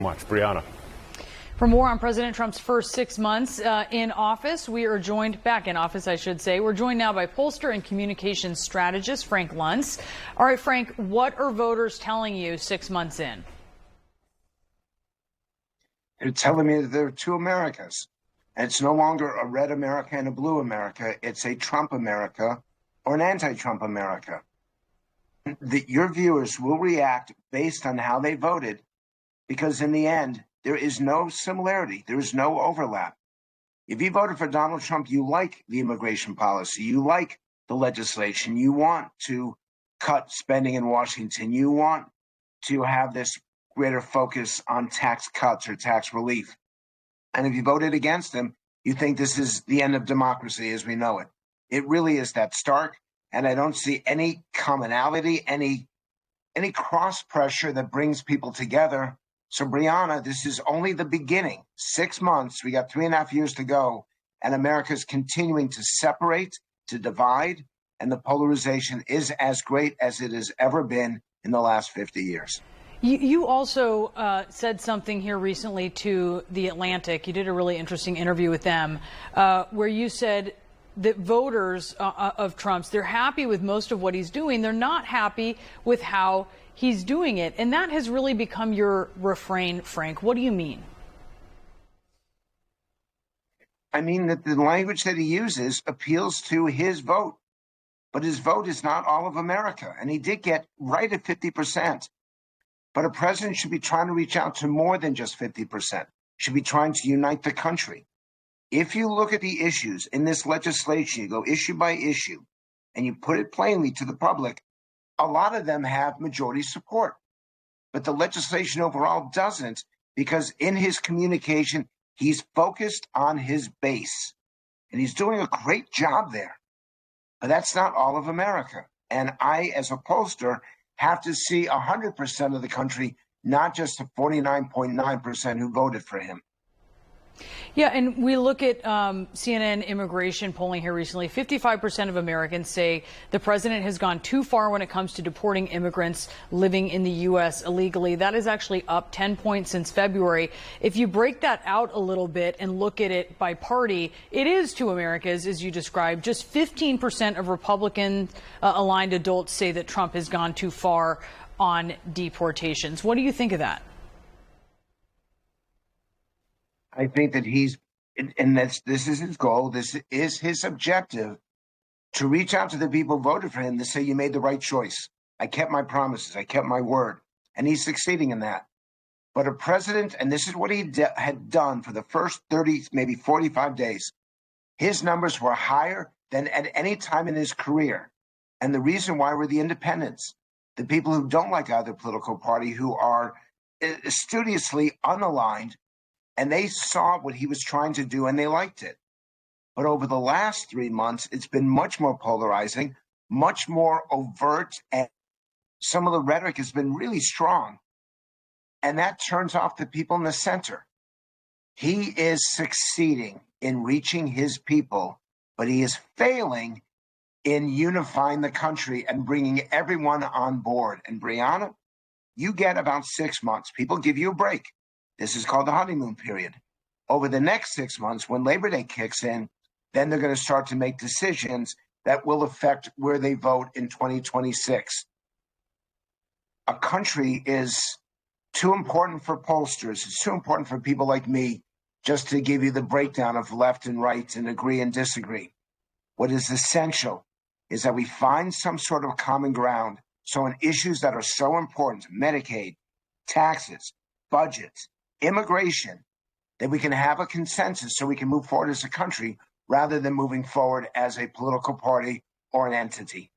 Much, Brianna. For more on President Trump's first 6 months in office, we are joined back in office, I should say. We're joined now by pollster and communications strategist Frank Luntz. All right, Frank, what are voters telling you 6 months in? They're telling me that there are two Americas. And it's no longer a red America and a blue America. It's a Trump America or an anti-Trump America. Your viewers will react based on how they voted, because in the end, there is no similarity. There is no overlap. If you voted for Donald Trump, you like the immigration policy. You like the legislation. You want to cut spending in Washington. You want to have this greater focus on tax cuts or tax relief. And if you voted against him, you think this is the end of democracy as we know it. It really is that stark. And I don't see any commonality, any cross pressure that brings people together. So, Brianna, this is only the beginning. 6 months, we got 3.5 years to go, and America's continuing to separate, to divide, and the polarization is as great as it has ever been in the last 50 years. You also said something here recently to The Atlantic. You did a really interesting interview with them where you said that voters of Trump's, they're happy with most of what he's doing. They're not happy with how he's doing it. And that has really become your refrain, Frank. What do you mean? I mean that the language that he uses appeals to his vote. But his vote is not all of America. And he did get right at 50%. But a president should be trying to reach out to more than just 50%. Should be trying to unite the country. If you look at the issues in this legislation, you go issue by issue, and you put it plainly to the public, a lot of them have majority support. But the legislation overall doesn't, because in his communication, he's focused on his base. And he's doing a great job there. But that's not all of America. And I, as a pollster, have to see 100% of the country, not just the 49.9% who voted for him. Yeah, and we look at CNN immigration polling here recently. 55% of Americans say the president has gone too far when it comes to deporting immigrants living in the U.S. illegally. That is actually up 10 points since February. If you break that out a little bit and look at it by party, it is two Americas, as you described. Just 15% of Republican-aligned adults say that Trump has gone too far on deportations. What do you think of that? I think that this is his goal. This is his objective, to reach out to the people who voted for him to say, you made the right choice. I kept my promises. I kept my word. And he's succeeding in that. But a president, and this is what he had done for the first 30, maybe 45 days, his numbers were higher than at any time in his career. And the reason why were the independents, the people who don't like either political party, who are studiously unaligned. And they saw what he was trying to do, and they liked it. But over the last 3 months, it's been much more polarizing, much more overt, and some of the rhetoric has been really strong. And that turns off the people in the center. He is succeeding in reaching his people, but he is failing in unifying the country and bringing everyone on board. And Brianna, you get about 6 months. People give you a break. This is called the honeymoon period. Over the next 6 months, when Labor Day kicks in, then they're going to start to make decisions that will affect where they vote in 2026. A country is too important for pollsters. It's too important for people like me just to give you the breakdown of left and right and agree and disagree. What is essential is that we find some sort of common ground. So on issues that are so important, Medicaid, taxes, budgets, immigration, that we can have a consensus so we can move forward as a country rather than moving forward as a political party or an entity.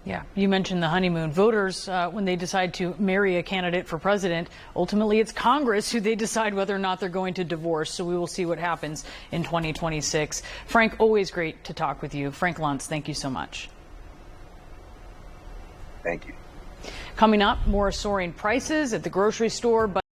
Yeah, you mentioned the honeymoon. Voters, when they decide to marry a candidate for president, ultimately it's Congress who they decide whether or not they're going to divorce. So we will see what happens in 2026. Frank, always great to talk with you. Frank Luntz, thank you so much. Thank you. Coming up, more soaring prices at the grocery store.